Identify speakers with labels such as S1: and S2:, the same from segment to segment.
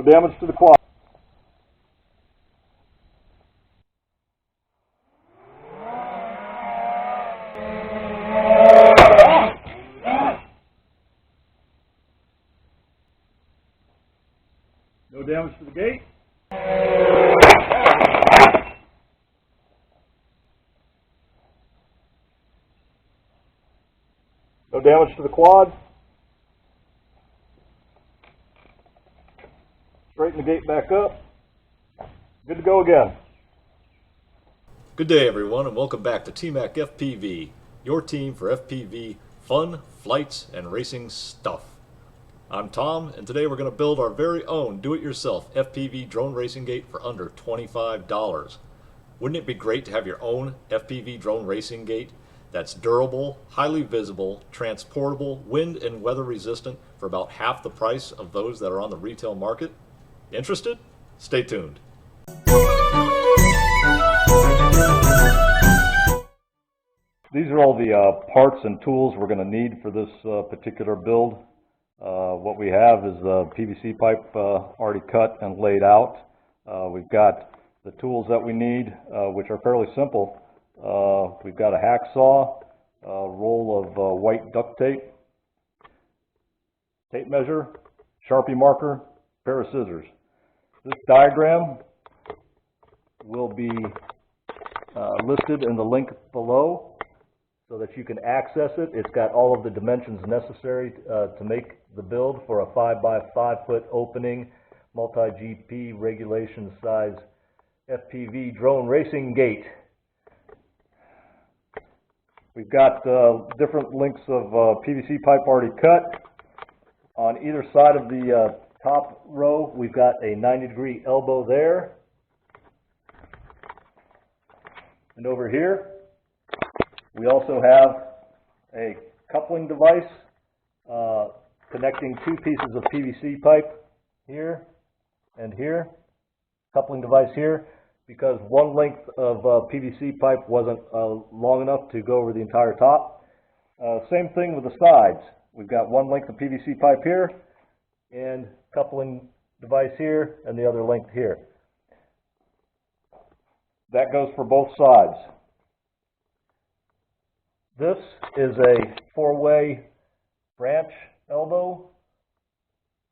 S1: damage to the quad. No damage to the gate. No damage to the quad. Straighten the gate back up. Good to go again.
S2: Good day everyone and welcome back to TMac FPV, your team for FPV fun, flights, and racing stuff. I'm Tom, and today we're going to build our very own do-it-yourself FPV drone racing gate for under $25. Wouldn't it be great to have your own FPV drone racing gate that's durable, highly visible, transportable, wind and weather resistant for about half the price of those that are on the retail market? Interested? Stay tuned.
S1: These are all the parts and tools we're going to need for this particular build. What we have is PVC pipe already cut and laid out. We've got the tools that we need, which are fairly simple. We've got a hacksaw, a roll of white duct tape, tape measure, Sharpie marker, pair of scissors. This diagram will be listed in the link below so that you can access it. It's got all of the dimensions necessary to make the build for a 5x5 foot opening, multi-GP regulation size FPV drone racing gate. We've got different lengths of PVC pipe already cut. On either side of the top row, we've got a 90-degree elbow there. And over here, we also have a coupling device connecting two pieces of PVC pipe here and here. Coupling device here, because one length of PVC pipe wasn't long enough to go over the entire top. Same thing with the sides. We've got one length of PVC pipe here and coupling device here and the other length here. That goes for both sides. This is a four-way branch elbow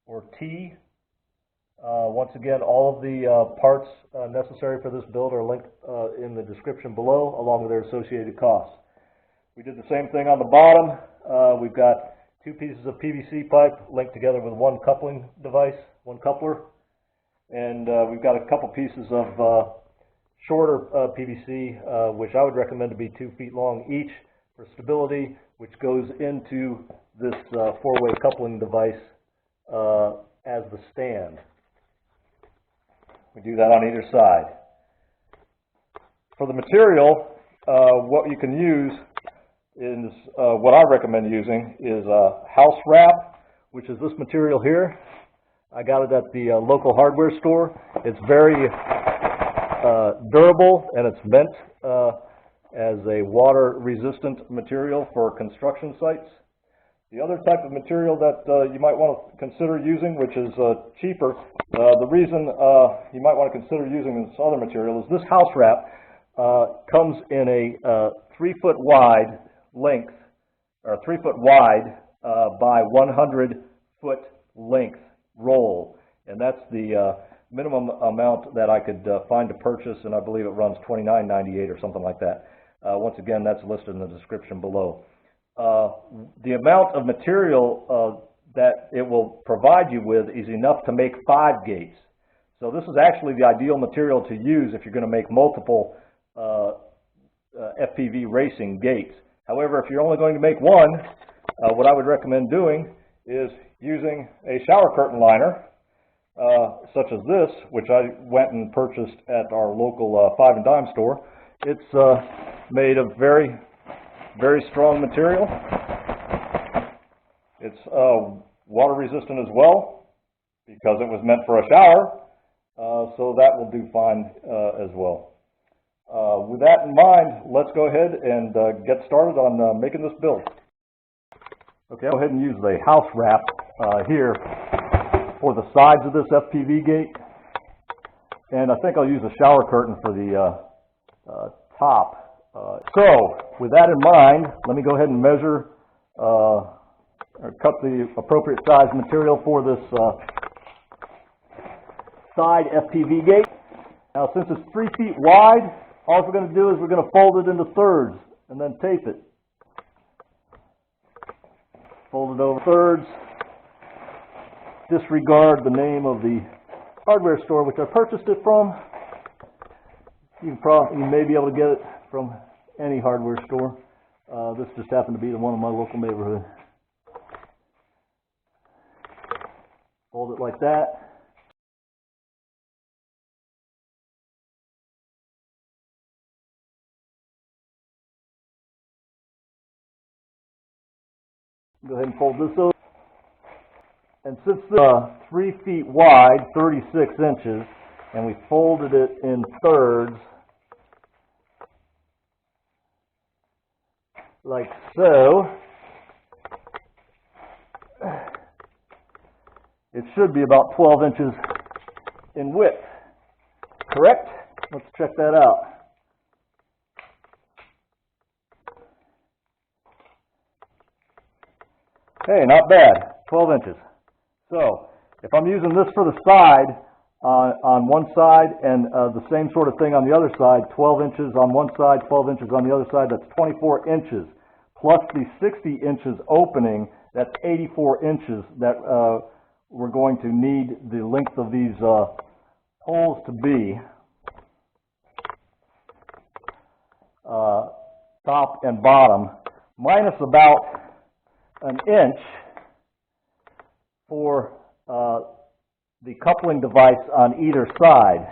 S1: or T. Once again, all of the parts necessary for this build are linked in the description below, along with their associated costs. We did the same thing on the bottom. We've got two pieces of PVC pipe linked together with one coupling device, one coupler, and we've got a couple pieces of shorter PVC, which I would recommend to be 2 feet long each for stability, which goes into this four-way coupling device as the stand. We do that on either side. For the material, what you can use is, what I recommend using is house wrap, which is this material here. I got it at the local hardware store. It's very durable, and it's meant as a water-resistant material for construction sites. The other type of material that you might want to consider using, which is cheaper, the reason you might want to consider using this other material is this house wrap comes in a 3 foot wide length, or 3 foot wide by 100 foot length roll, and that's the minimum amount that I could find to purchase, and I believe it runs $29.98 or something like that. Once again, that's listed in the description below. The amount of material that it will provide you with is enough to make 5 gates. So this is actually the ideal material to use if you're going to make multiple FPV racing gates. However, if you're only going to make one, what I would recommend doing is using a shower curtain liner, such as this, which I went and purchased at our local 5 and dime store. It's made of very strong material. It's water resistant as well, because it was meant for a shower, so that will do fine as well. With that in mind, let's go ahead and get started on making this build. Okay, I'll go ahead and use the house wrap here for the sides of this FPV gate, and I think I'll use a shower curtain for the top. So, with that in mind, let me go ahead and measure or cut the appropriate size material for this side FPV gate. Now, since it's 3 feet wide, all we're going to do is we're going to fold it into thirds and then tape it. Fold it over thirds. Disregard the name of the hardware store which I purchased it from. You may be able to get it from any hardware store. This just happened to be the one in my local neighborhood. Fold it like that. Go ahead and fold this over. And since it's 3 feet wide, 36 inches, and we folded it in thirds, like so, it should be about 12 inches in width. Correct? Let's check that out. Hey, not bad. 12 inches. So, if I'm using this for the side, on one side, and the same sort of thing on the other side, 12 inches on one side, 12 inches on the other side, that's 24 inches. Plus the 60 inches opening, that's 84 inches that we're going to need the length of these holes to be. Top and bottom, minus about an inch for the coupling device on either side.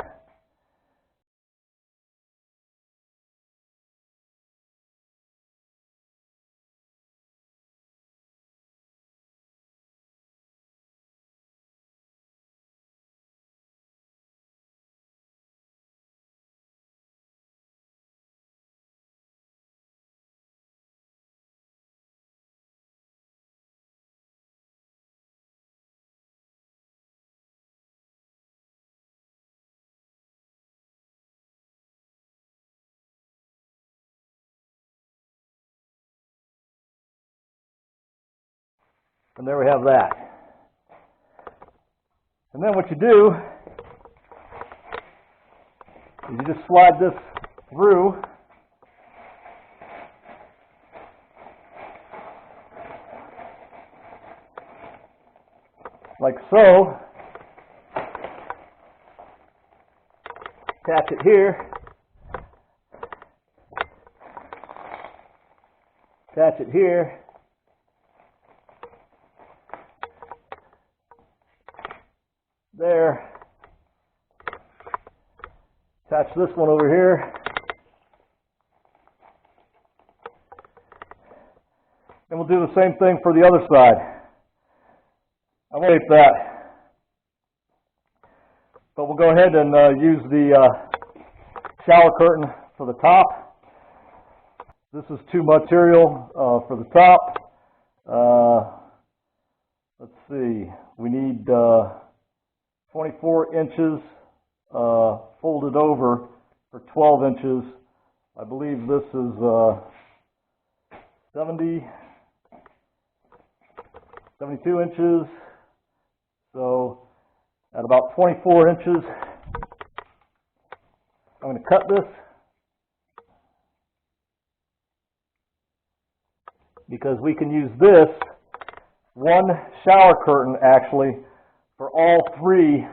S1: And there we have that. And then what you do is you just slide this through like so. Attach it here. Attach it here. There. Attach this one over here. And we'll do the same thing for the other side. I won't tape that. But we'll go ahead and use the shower curtain for the top. This is too much material for the top. Let's see. We need 24 inches folded over for 12 inches. I believe this is 72 inches. So at about 24 inches, I'm going to cut this because we can use this one shower curtain actually for all three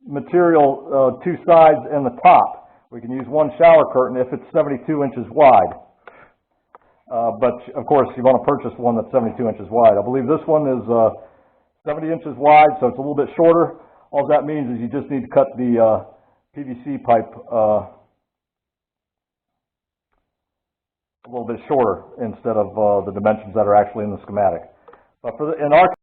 S1: material, two sides and the top. We can use one shower curtain if it's 72 inches wide. But of course you want to purchase one that's 72 inches wide. I believe this one is 70 inches wide, so it's a little bit shorter. All that means is you just need to cut the PVC pipe a little bit shorter instead of the dimensions that are actually in the schematic. But for in our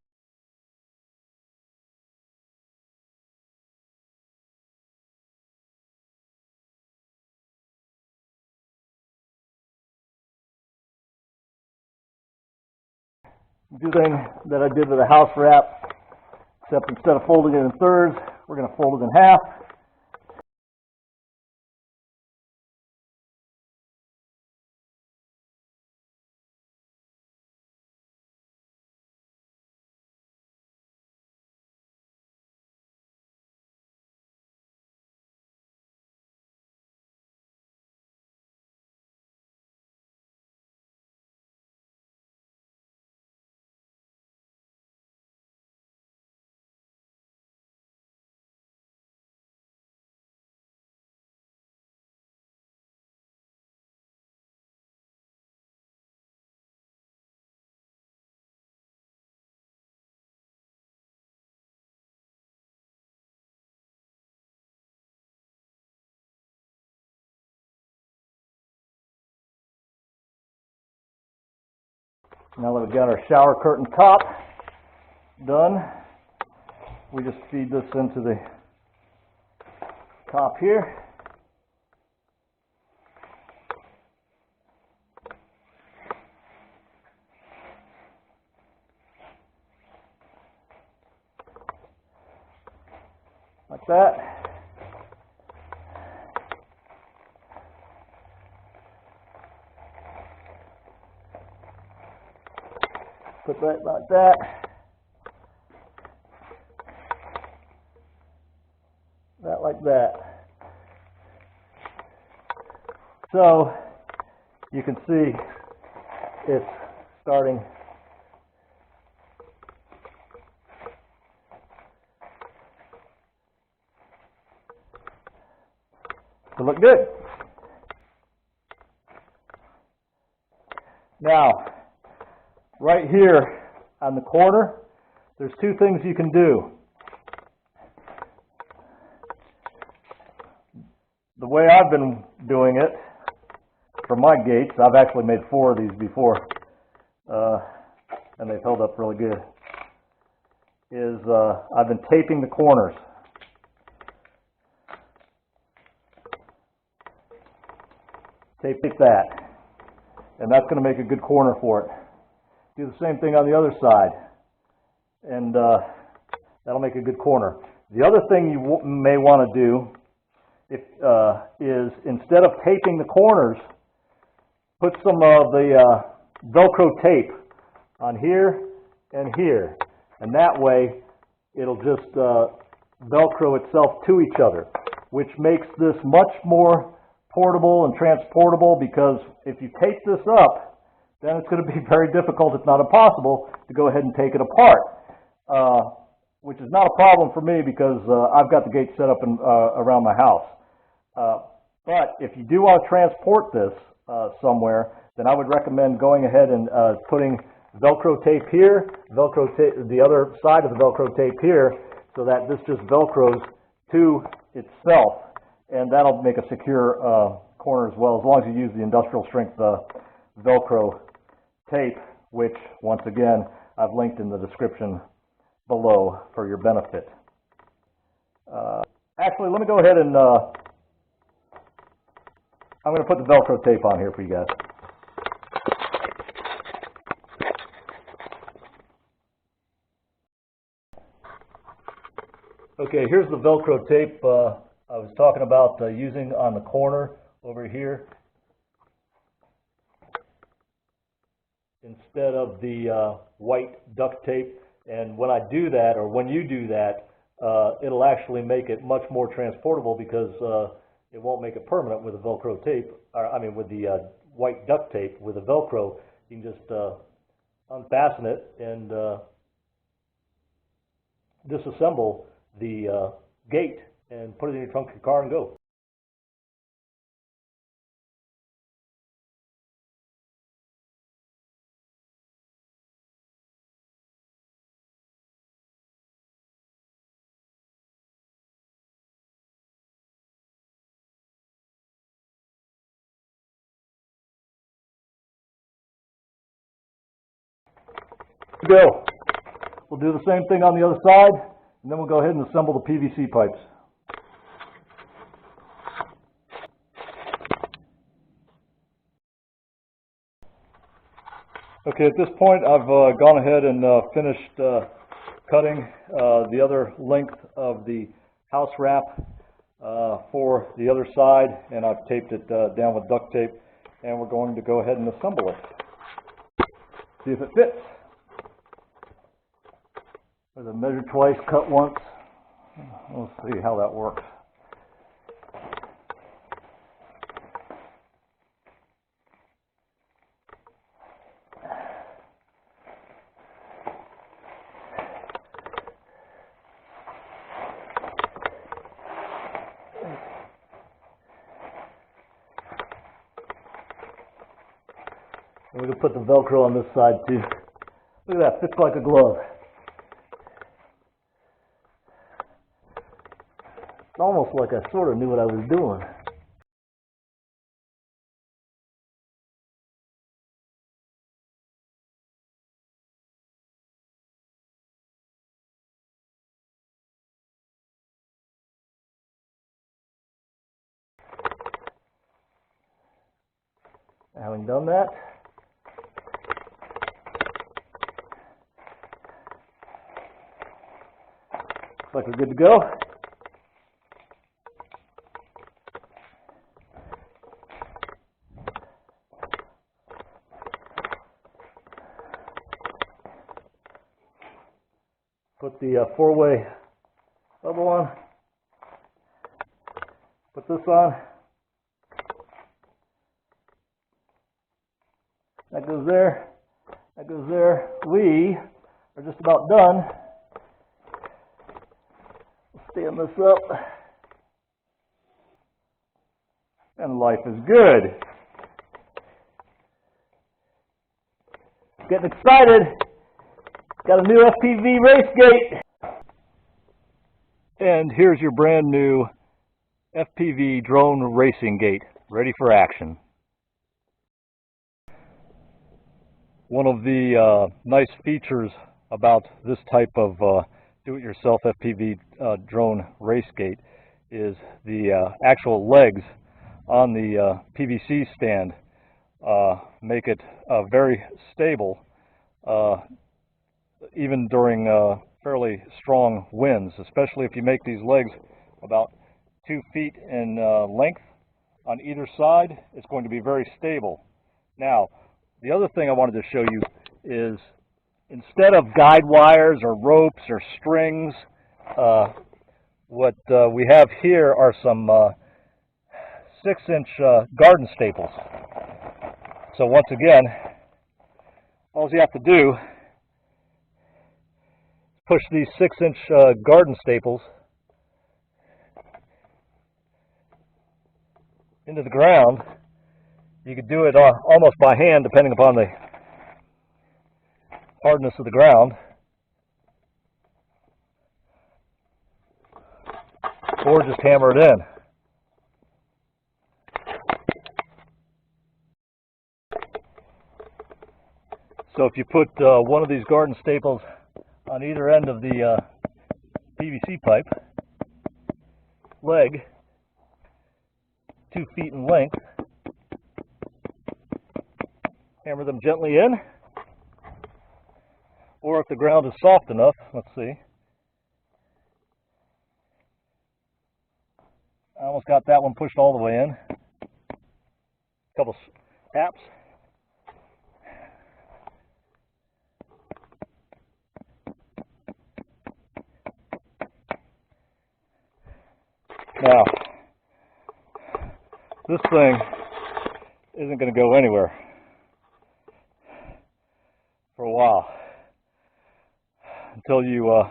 S1: Do the thing that I did with the house wrap, except instead of folding it in thirds, we're going to fold it in half. Now that we've got our shower curtain top done, we just feed this into the top here. Like that. Put that like that. That like that. So you can see it's starting to look good. Now, right here on the corner, there's two things you can do. The way I've been doing it for my gates, I've actually made 4 of these before, and they've held up really good, is I've been taping the corners. Tape that, and that's going to make a good corner for it. Do the same thing on the other side, and that'll make a good corner. The other thing you may want to do is instead of taping the corners, put some of the Velcro tape on here and here, and that way it'll just Velcro itself to each other, which makes this much more portable and transportable, because if you tape this up, then it's going to be very difficult, if not impossible, to go ahead and take it apart, which is not a problem for me because I've got the gate set up around my house. But if you do want to transport this somewhere, then I would recommend going ahead and putting Velcro tape here, Velcro tape the other side of the Velcro tape here, so that this just Velcros to itself, and that'll make a secure corner as well, as long as you use the industrial strength Velcro tape, which once again I've linked in the description below for your benefit. Actually, let me go ahead and I'm going to put the Velcro tape on here for you guys. Okay, here's the Velcro tape I was talking about using on the corner over here instead of the white duct tape. And when I do that, or when you do that, it'll actually make it much more transportable, because it won't make it permanent with the Velcro tape, or I mean with the white duct tape. With the Velcro, you can just unfasten it and disassemble the gate and put it in your trunk of your car and go. Go. We'll do the same thing on the other side, and then we'll go ahead and assemble the PVC pipes. Okay, at this point I've gone ahead and finished cutting the other length of the house wrap for the other side, and I've taped it down with duct tape, and we're going to go ahead and assemble it. See if it fits. With a measure twice, cut once. We'll see how that works. And we can put the Velcro on this side too. Look at that, fits like a glove. It's almost like I sort of knew what I was doing. Having done that, looks like we're good to go. Put the four-way bubble on. Put this on. That goes there. That goes there. We are just about done. Stand this up. And life is good. Getting excited. Got a new FPV race gate. And here's your brand new FPV drone racing gate, ready for action. One of the nice features about this type of do-it-yourself FPV drone race gate is the actual legs on the PVC stand make it very stable even during fairly strong winds, especially if you make these legs about 2 feet in length on either side. It's going to be very stable. Now, the other thing I wanted to show you is instead of guide wires or ropes or strings, what we have here are some 6-inch garden staples. So once again, all you have to do is push these 6-inch garden staples into the ground. You could do it almost by hand, depending upon the hardness of the ground, or just hammer it in. So if you put one of these garden staples on either end of the PVC pipe leg, 2 feet in length, hammer them gently in, or if the ground is soft enough, let's see. I almost got that one pushed all the way in. A couple taps. Now, this thing isn't going to go anywhere for a while until you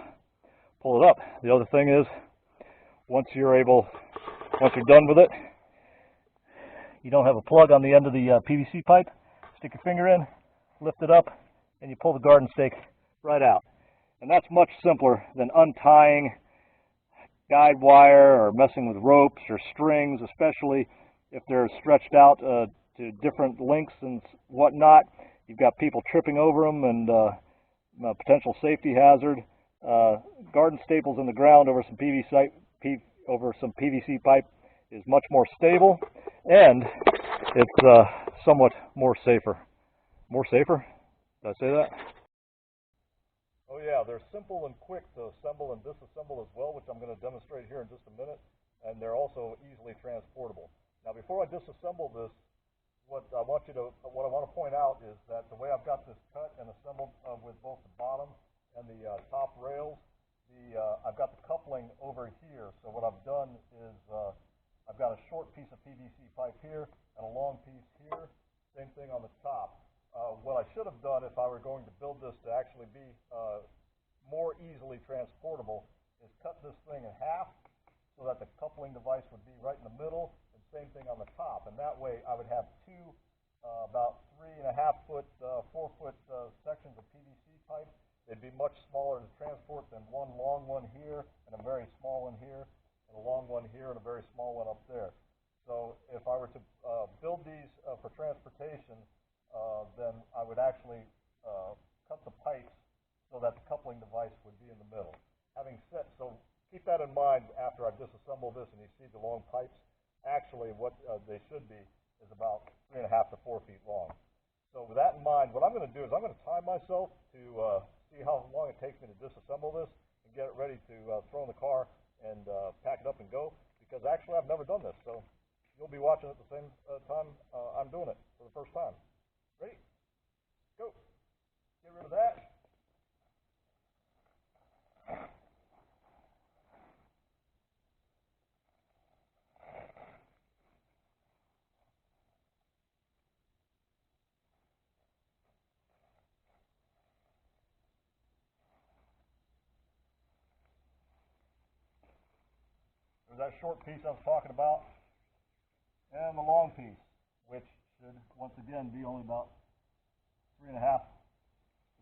S1: pull it up. The other thing is, once you're done with it, you don't have a plug on the end of the PVC pipe. Stick your finger in, lift it up, and you pull the garden stake right out. And that's much simpler than untying guide wire or messing with ropes or strings, especially if they're stretched out to different lengths and whatnot. You've got people tripping over them and a potential safety hazard. Garden staples in the ground over some PVC pipe is much more stable, and it's somewhat more safer. More safer? Did I say that? Oh yeah, they're simple and quick to assemble and disassemble as well, which I'm going to demonstrate here in just a minute. And they're also easily transportable. Now before I disassemble this, what I want to point out is that the way I've got this cut and assembled with both the bottom and the top rails, I've got the coupling over here. So what I've done is I've got a short piece of PVC pipe here and a long piece here. Same thing on the top. What I should have done if I were going to build this to actually be more easily transportable is cut this thing in half so that the coupling device would be right in the middle, and same thing on the top. And that way I would have two about 3.5 foot, 4 foot sections of PVC pipe. They'd be much smaller to transport than one long one here and a very small one here, and a long one here and a very small one up there. So if I were to build these for transportation, then I would actually cut the pipes so that the coupling device would be in the middle. Having said, so keep that in mind after I disassemble this and you see the long pipes. Actually, what they should be is about 3.5 to 4 feet long. So with that in mind, what I'm going to do is I'm going to time myself to see how long it takes me to disassemble this and get it ready to throw in the car and pack it up and go, because actually I've never done this. So you'll be watching at the same time I'm doing it for the first time. Ready? Go. Get rid of that. There's that short piece I was talking about, and the long piece, which should once again be only about 3.5 to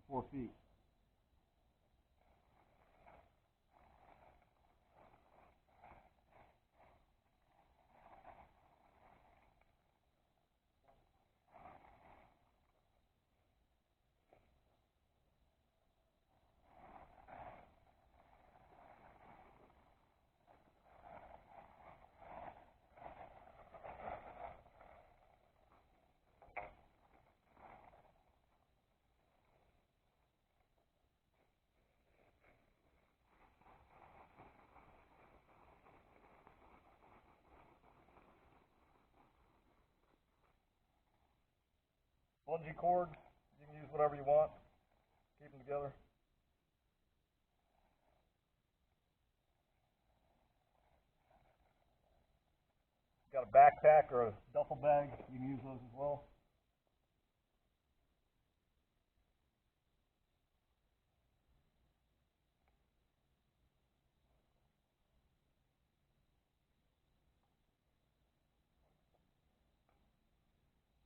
S1: 4 feet. Bungee cord, you can use whatever you want. Keep them together. Got a backpack or a duffel bag, you can use those as well.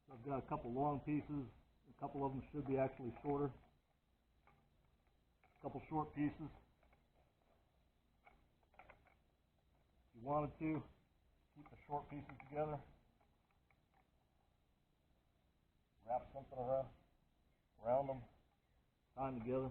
S1: So I've got a couple long pieces, a couple of them should be actually shorter. A couple short pieces. If you wanted to, keep the short pieces together. Wrap something around them, tie them together.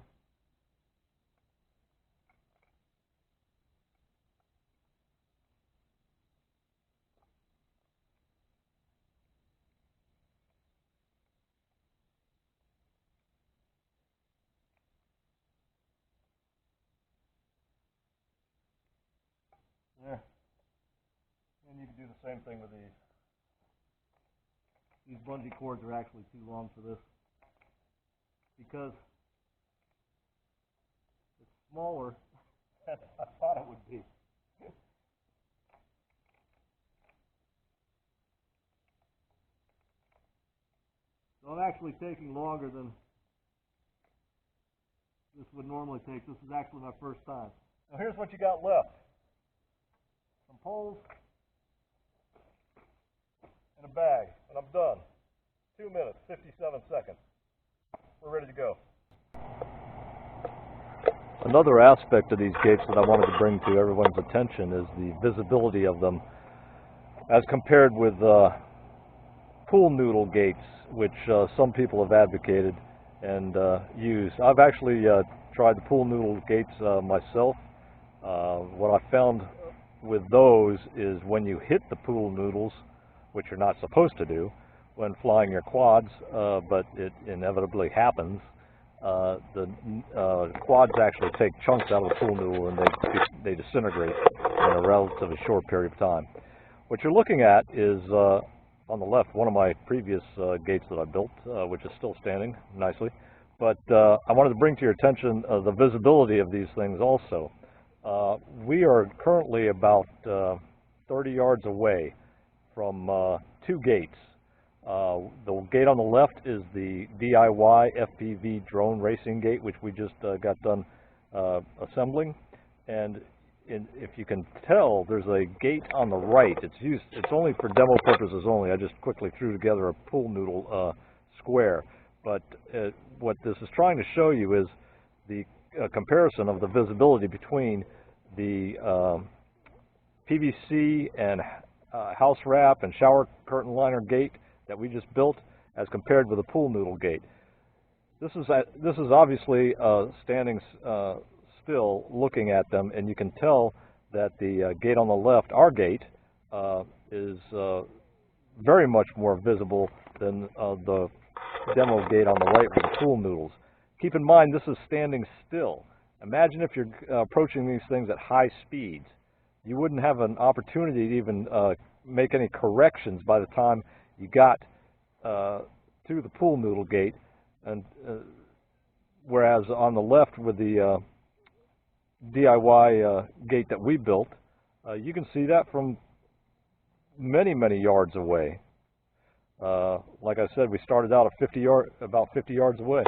S1: There. And you can do the same thing with these. These bungee cords are actually too long for this because it's smaller than I thought it would be. So I'm actually taking longer than this would normally take. This is actually my first time. Now here's what you got left. Some poles and a bag, and I'm done. 2 minutes, 57 seconds. We're ready to go. Another aspect of these gates that I wanted to bring to everyone's attention is the visibility of them as compared with pool noodle gates, which some people have advocated and used. I've actually tried the pool noodle gates myself. What I found with those is when you hit the pool noodles, which you're not supposed to do when flying your quads, but it inevitably happens, the quads actually take chunks out of the pool noodle and they disintegrate in a relatively short period of time. What you're looking at is on the left, one of my previous gates that I built, which is still standing nicely. But I wanted to bring to your attention the visibility of these things also. We are currently about 30 yards away from two gates. The gate on the left is the DIY FPV drone racing gate, which we just got done assembling. And if you can tell, there's a gate on the right. It's only for demo purposes only. I just quickly threw together a pool noodle square. But what this is trying to show you is the comparison of the visibility between the PVC and house wrap and shower curtain liner gate that we just built as compared with the pool noodle gate. This is obviously standing still looking at them, and you can tell that the gate on the left, our gate, is very much more visible than the demo gate on the right with the pool noodles. Keep in mind, this is standing still. Imagine if you're approaching these things at high speeds. You wouldn't have an opportunity to even make any corrections by the time you got to the pool noodle gate, and whereas on the left with the DIY gate that we built, you can see that from many yards away. Like I said, we started out at about 50 yards away.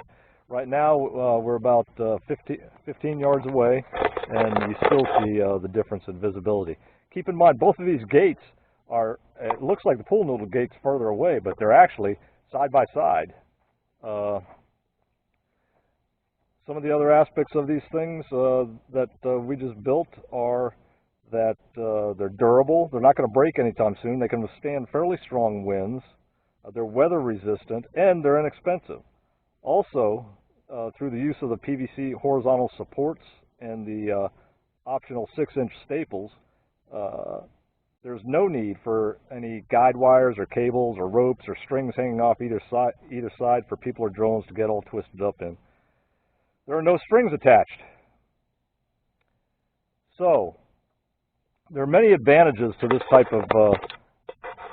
S1: Right now we're about 15 yards away, and you still see the difference in visibility. Keep in mind, both of these gates are, it looks like the pool noodle gate's further away, but they're actually side by side. Some of the other aspects of these things that we just built are that they're durable. They're not going to break anytime soon. They can withstand fairly strong winds. They're weather resistant, and they're inexpensive. Also, through the use of the PVC horizontal supports and the optional 6-inch staples, there's no need for any guide wires or cables or ropes or strings hanging off either side for people or drones to get all twisted up in. There are no strings attached. So, there are many advantages to this type of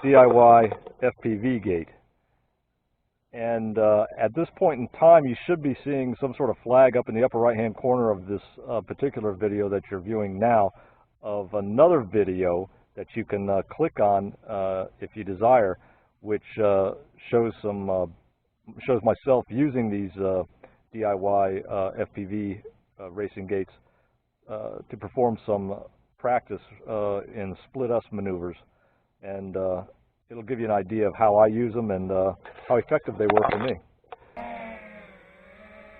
S1: DIY FPV gate. And at this point in time, you should be seeing some sort of flag up in the upper right-hand corner of this particular video that you're viewing now of another video that you can click on if you desire, which shows myself using these DIY FPV racing gates to perform some practice in split-us maneuvers, and it'll give you an idea of how I use them and how effective they were for me.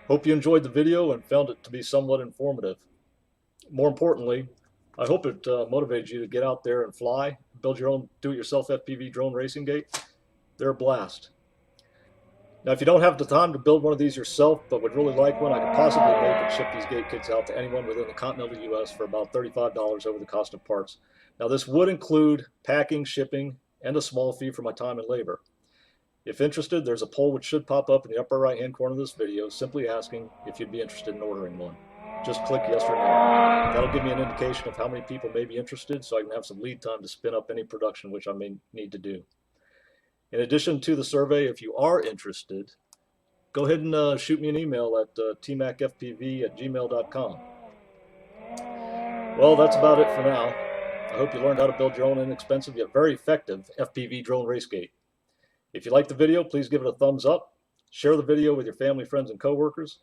S2: Hope you enjoyed the video and found it to be somewhat informative. More importantly, I hope it motivated you to get out there and fly, build your own do-it-yourself FPV drone racing gate. They're a blast. Now, if you don't have the time to build one of these yourself, but would really like one, I could possibly make and ship these gate kits out to anyone within the continental U.S. for about $35 over the cost of parts. Now, this would include packing, shipping, and a small fee for my time and labor. If interested, there's a poll which should pop up in the upper right-hand corner of this video, simply asking if you'd be interested in ordering one. Just click yes or no. That'll give me an indication of how many people may be interested, so I can have some lead time to spin up any production which I may need to do. In addition to the survey, if you are interested, go ahead and shoot me an email at tmacfpv@gmail.com. Well, that's about it for now. I hope you learned how to build your own inexpensive yet very effective FPV drone race gate. If you liked the video, please give it a thumbs up, share the video with your family, friends, and coworkers,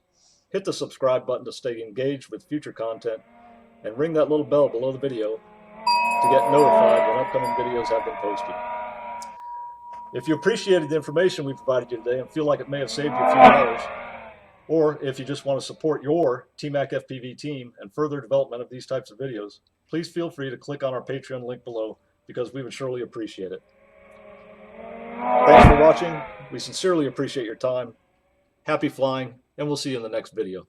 S2: hit the subscribe button to stay engaged with future content, and ring that little bell below the video to get notified when upcoming videos have been posted. If you appreciated the information we provided you today and feel like it may have saved you a few dollars, or if you just want to support your TMac FPV team and further development of these types of videos, please feel free to click on our Patreon link below, because we would surely appreciate it. Thanks for watching. We sincerely appreciate your time. Happy flying, and we'll see you in the next video.